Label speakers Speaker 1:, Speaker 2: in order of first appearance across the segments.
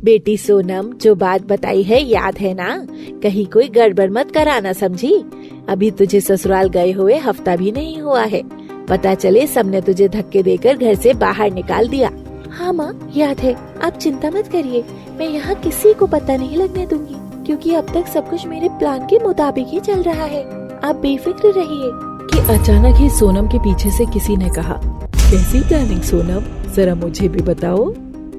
Speaker 1: बेटी सोनम, जो बात बताई है याद है ना? कहीं कोई गड़बड़ मत कराना, समझी? अभी तुझे ससुराल गए हुए हफ्ता भी नहीं हुआ है। पता चले सबने तुझे धक्के देकर घर से बाहर निकाल दिया। हाँ माँ, याद है। आप चिंता मत करिए, मैं यहाँ किसी को पता नहीं लगने दूंगी, क्योंकि अब तक सब कुछ मेरे प्लान के मुताबिक ही चल रहा है। आप बेफिक्र रहिए।
Speaker 2: कि अचानक ही सोनम के पीछे से किसी ने कहा, कैसी प्लानिंग सोनम, जरा मुझे भी बताओ।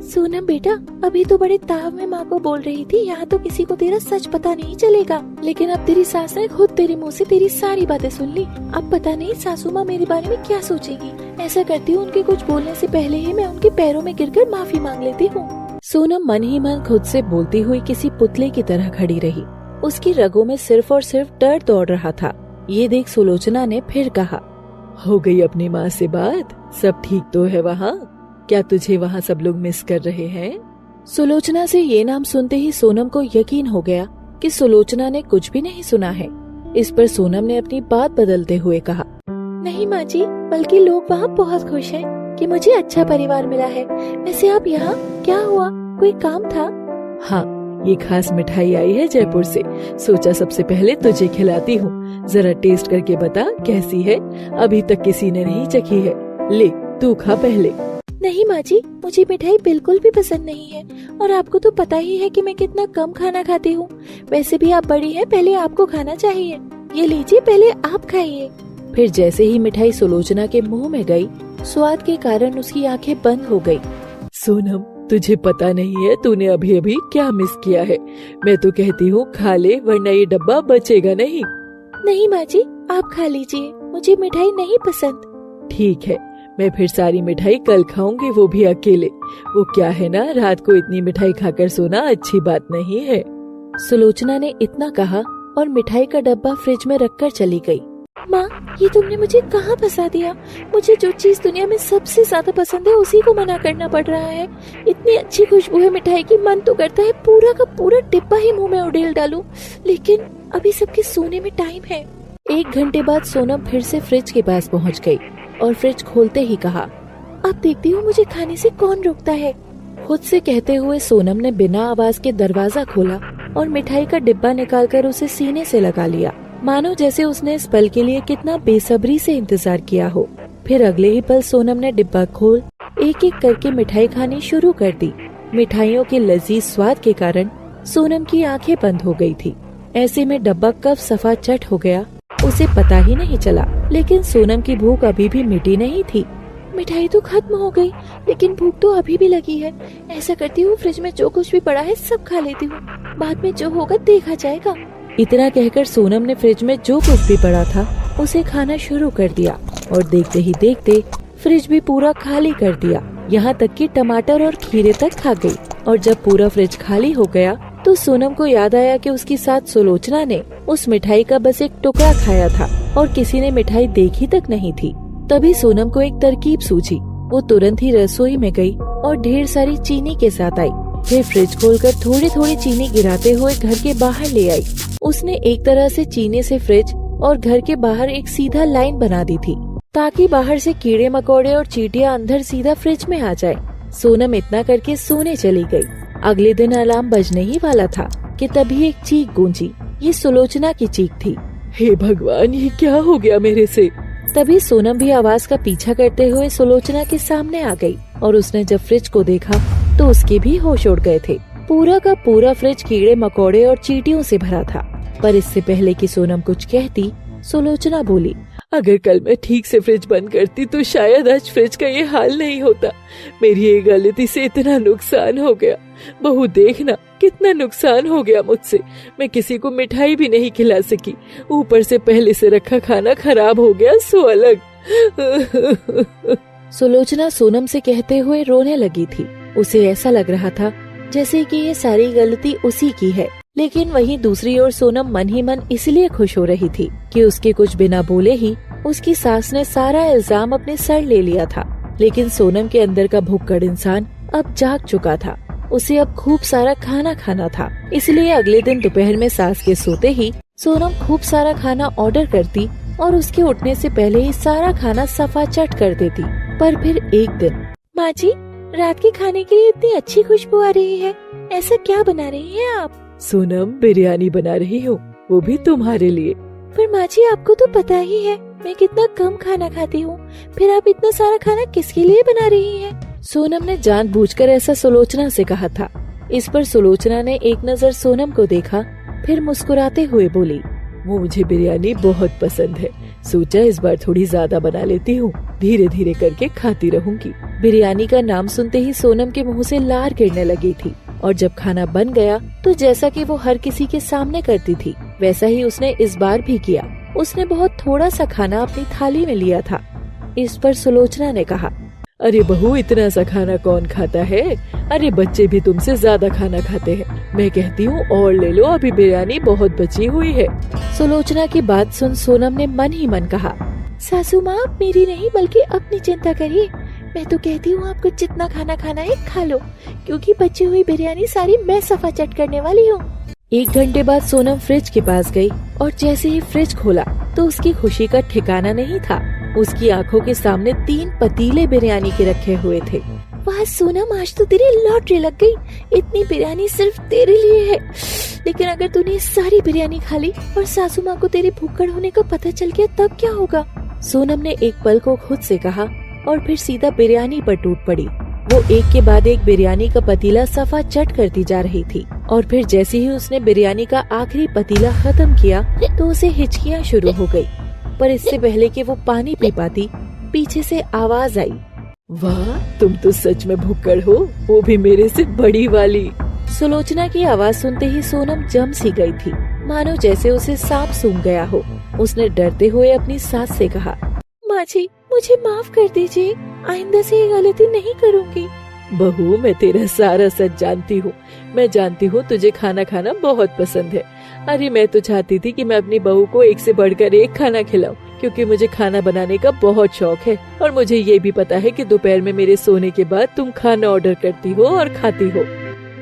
Speaker 1: सोनम बेटा, अभी तो बड़े ताव में माँ को बोल रही थी, यहाँ तो किसी को तेरा सच पता नहीं चलेगा। लेकिन अब तेरी सास ने खुद तेरे मुँह से तेरी सारी बातें सुन ली। अब पता नहीं सासू माँ मेरे बारे में क्या सोचेगी। ऐसा करती हूँ, उनके कुछ बोलने से पहले ही मैं उनके पैरों में गिरकर माफी मांग लेती हूँ।
Speaker 2: सोनम मन ही मन खुद से बोलती हुई किसी पुतले की तरह खड़ी रही। उसकी रगों में सिर्फ और सिर्फ डर दौड़ रहा था। ये देख सुलोचना ने फिर कहा,
Speaker 3: हो गई अपनी माँ से बात? सब ठीक तो है वहाँ? क्या तुझे वहाँ सब लोग मिस कर रहे हैं?
Speaker 2: सुलोचना से ये नाम सुनते ही सोनम को यकीन हो गया कि सुलोचना ने कुछ भी नहीं सुना है। इस पर सोनम ने अपनी बात बदलते हुए कहा,
Speaker 1: नहीं माँ जी, बल्कि लोग वहाँ बहुत खुश हैं कि मुझे अच्छा परिवार मिला है। वैसे आप यहाँ क्या हुआ, कोई काम था?
Speaker 3: हाँ, ये खास मिठाई आई है जयपुर से, सोचा सबसे पहले तुझे खिलाती हूँ। जरा टेस्ट करके बता कैसी है, अभी तक किसी ने नहीं चखी है। ले तू खा पहले।
Speaker 1: नहीं माँ जी, मुझे मिठाई बिल्कुल भी पसंद नहीं है, और आपको तो पता ही है कि मैं कितना कम खाना खाती हूँ। वैसे भी आप बड़ी हैं, पहले आपको खाना चाहिए। ये लीजिए, पहले आप खाइए।
Speaker 2: फिर जैसे ही मिठाई सुलोचना के मुंह में गई, स्वाद के कारण उसकी आंखें बंद हो गई।
Speaker 3: सोनम, तुझे पता नहीं है तूने अभी अभी क्या मिस किया है। मैं तो कहती हूँ खा ले, वरना ये डब्बा बचेगा नहीं।
Speaker 1: नहीं माँ जी, आप खा लीजिए, मुझे मिठाई नहीं पसंद।
Speaker 3: ठीक है, मैं फिर सारी मिठाई कल खाऊंगी, वो भी अकेले। वो क्या है ना, रात को इतनी मिठाई खाकर सोना अच्छी बात नहीं है।
Speaker 2: सुलोचना ने इतना कहा और मिठाई का डब्बा फ्रिज में रखकर चली गई।
Speaker 1: माँ, ये तुमने मुझे कहाँ फंसा दिया? मुझे जो चीज दुनिया में सबसे ज्यादा पसंद है उसी को मना करना पड़ रहा है। इतनी अच्छी खुशबू है मिठाई की, मन तो करता है पूरा का पूरा डिब्बा ही मुंह में उड़ेल डालूं, लेकिन अभी सबके सोने में टाइम है।
Speaker 2: 1 घंटे बाद सोनम फिर से फ्रिज के पास पहुँच गयी और फ्रिज खोलते ही कहा,
Speaker 1: अब देखती हूँ मुझे खाने से कौन रोकता है।
Speaker 2: खुद से कहते हुए सोनम ने बिना आवाज के दरवाजा खोला और मिठाई का डिब्बा निकालकर उसे सीने से लगा लिया, मानो जैसे उसने इस पल के लिए कितना बेसब्री से इंतजार किया हो। फिर अगले ही पल सोनम ने डिब्बा खोल एक एक करके मिठाई खानी शुरू कर दी। मिठाइयों के लजीज स्वाद के कारण सोनम की आंखें बंद हो गई थी। ऐसे में डब्बा कब सफा चट हो गया उसे पता ही नहीं चला। लेकिन सोनम की भूख अभी भी मिटी नहीं थी।
Speaker 1: मिठाई तो खत्म हो गई, लेकिन भूख तो अभी भी लगी है। ऐसा करती हूँ, फ्रिज में जो कुछ भी पड़ा है सब खा लेती हूँ, बाद में जो होगा देखा जाएगा।
Speaker 2: इतना कहकर सोनम ने फ्रिज में जो कुछ भी पड़ा था उसे खाना शुरू कर दिया और देखते ही देखते फ्रिज भी पूरा खाली कर दिया। यहाँ तक कि टमाटर और खीरे तक खा गई। और जब पूरा फ्रिज खाली हो गया तो सोनम को याद आया कि उसकी साथ सुलोचना ने उस मिठाई का बस एक टुकड़ा खाया था और किसी ने मिठाई देखी तक नहीं थी। तभी सोनम को एक तरकीब सूझी। वो तुरंत ही रसोई में गई और ढेर सारी चीनी के साथ आई। फिर फ्रिज खोलकर थोड़ी थोड़ी चीनी गिराते हुए घर के बाहर ले आई। उसने एक तरह से चीनी से फ्रिज और घर के बाहर एक सीधा लाइन बना दी थी, ताकि बाहर से कीड़े मकोड़े और चींटियां अंदर सीधा फ्रिज में आ जाए। सोनम इतना करके सोने चली गई। अगले दिन अलार्म बजने ही वाला था कि तभी एक चीख गूंजी। ये सुलोचना की चीख थी।
Speaker 3: हे भगवान, ये क्या हो गया मेरे से?
Speaker 2: तभी सोनम भी आवाज का पीछा करते हुए सुलोचना के सामने आ गई और उसने जब फ्रिज को देखा तो उसके भी होश उड़ गए थे। पूरा का पूरा फ्रिज कीड़े मकोड़े और चींटियों से भरा था। पर इससे पहले कि सोनम कुछ कहती, सुलोचना बोली,
Speaker 3: अगर कल मैं ठीक से फ्रिज बंद करती तो शायद आज फ्रिज का ये हाल नहीं होता। मेरी एक गलती से इतना नुकसान हो गया। बहू देखना कितना नुकसान हो गया मुझसे। मैं किसी को मिठाई भी नहीं खिला सकी, ऊपर से पहले से रखा खाना खराब हो गया, सो अलग।
Speaker 2: सुलोचना सोनम से कहते हुए रोने लगी थी। उसे ऐसा लग रहा था जैसे कि ये सारी गलती उसी की है। लेकिन वहीं दूसरी ओर सोनम मन ही मन इसलिए खुश हो रही थी कि उसके कुछ बिना बोले ही उसकी सास ने सारा इल्जाम अपने सर ले लिया था। लेकिन सोनम के अंदर का भुक्कड़ इंसान अब जाग चुका था। उसे अब खूब सारा खाना खाना था। इसलिए अगले दिन दोपहर में सास के सोते ही सोनम खूब सारा खाना ऑर्डर करती और उसके उठने से पहले ही सारा खाना सफा चट कर देती। पर फिर एक दिन,
Speaker 1: माँ जी, रात के खाने के लिए इतनी अच्छी खुशबू आ रही है, ऐसा क्या बना रही हैं आप?
Speaker 3: सोनम, बिरयानी बना रही हूँ, वो भी तुम्हारे लिए।
Speaker 1: पर माँ जी, आपको तो पता ही है मैं कितना कम खाना खाती हूँ, फिर आप इतना सारा खाना किसके लिए बना रही हैं?
Speaker 2: सोनम ने जानबूझकर ऐसा सुलोचना से कहा था। इस पर सुलोचना ने एक नजर सोनम को देखा, फिर मुस्कुराते हुए बोली,
Speaker 3: वो मुझे बिरयानी बहुत पसंद है, सोचा इस बार थोड़ी ज्यादा बना लेती हूँ, धीरे धीरे करके खाती रहूंगी।
Speaker 2: बिरयानी का नाम सुनते ही सोनम के मुंह से लार गिरने लगी थी, और जब खाना बन गया तो जैसा कि वो हर किसी के सामने करती थी वैसा ही उसने इस बार भी किया। उसने बहुत थोड़ा सा खाना अपनी थाली में लिया था। इस पर सुलोचना ने कहा,
Speaker 3: अरे बहू, इतना सा खाना कौन खाता है? अरे बच्चे भी तुमसे ज्यादा खाना खाते हैं। मैं कहती हूँ और ले लो, अभी बिरयानी बहुत बची हुई है।
Speaker 2: सुलोचना की बात सुन सोनम ने मन ही मन कहा,
Speaker 1: सासू माँ, आप मेरी नहीं बल्कि अपनी चिंता करिए। मैं तो कहती हूँ आपको जितना खाना खाना है खा लो, क्योंकि बची हुई बिरयानी सारी मैं सफा चट करने वाली हूँ।
Speaker 2: 1 घंटे बाद सोनम फ्रिज के पास गई और जैसे ही फ्रिज खोला तो उसकी खुशी का ठिकाना नहीं था। उसकी आंखों के सामने 3 पतीले बिरयानी के रखे हुए थे।
Speaker 1: वाह सोनम, आज तो तेरी लॉटरी लग गई। इतनी बिरयानी सिर्फ तेरे लिए है, लेकिन अगर तूने सारी बिरयानी खा ली और सासू माँ को तेरे भूखड़ होने का पता चल गया तब क्या होगा?
Speaker 2: सोनम ने एक पल को खुद से कहा और फिर सीधा बिरयानी पर टूट पड़ी। वो एक के बाद एक बिरयानी का पतीला सफा चट करती जा रही थी, और फिर जैसे ही उसने बिरयानी का आखिरी पतीला खत्म किया तो उसे हिचकियाँ शुरू हो गई। पर इससे पहले कि वो पानी पी पाती, पीछे से आवाज आई,
Speaker 3: वाह, तुम तो सच में भुक्कड़ हो, वो भी मेरे से बड़ी वाली।
Speaker 2: सुलोचना की आवाज सुनते ही सोनम जम सी गई थी, मानो जैसे उसे सांप सूंघ गया हो। उसने डरते हुए अपनी सास से कहा,
Speaker 1: माँ जी, मुझे माफ कर दीजिए, आइंदा से ये गलती नहीं करूँगी।
Speaker 3: बहू, मैं तेरा सारा सच जानती हूँ। मैं जानती हूँ तुझे खाना खाना बहुत पसंद है। अरे मैं तो चाहती थी कि मैं अपनी बहू को एक से बढ़कर एक खाना खिलाऊं, क्योंकि मुझे खाना बनाने का बहुत शौक है। और मुझे ये भी पता है कि दोपहर में मेरे सोने के बाद तुम खाना ऑर्डर करती हो और खाती हो।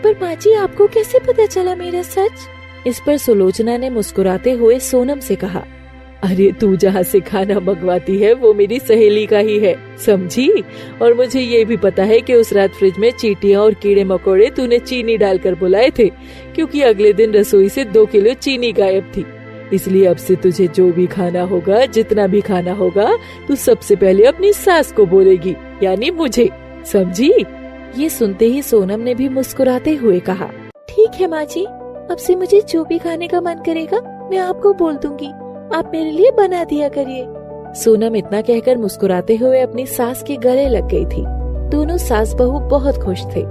Speaker 1: पर माँ जी, आपको कैसे पता चला मेरा सच?
Speaker 2: इस पर सुलोचना ने मुस्कुराते हुए सोनम से कहा,
Speaker 3: अरे तू जहाँ से खाना मंगवाती है वो मेरी सहेली का ही है, समझी? और मुझे ये भी पता है कि उस रात फ्रिज में चींटियाँ और कीड़े मकोड़े तूने चीनी डालकर बुलाए थे, क्योंकि अगले दिन रसोई से 2 किलो चीनी गायब थी। इसलिए अब से तुझे जो भी खाना होगा, जितना भी खाना होगा, तू सबसे पहले अपनी सास को बोलेगी, यानी मुझे, समझी?
Speaker 2: ये सुनते ही सोनम ने भी मुस्कुराते हुए कहा,
Speaker 1: ठीक है माँ जी, अब से मुझे जो भी खाने का मन करेगा मैं आपको बोल दूंगी, आप मेरे लिए बना दिया करिए।
Speaker 2: सोनम इतना कहकर मुस्कुराते हुए अपनी सास के गले लग गई थी। दोनों सास बहू बहुत खुश थे।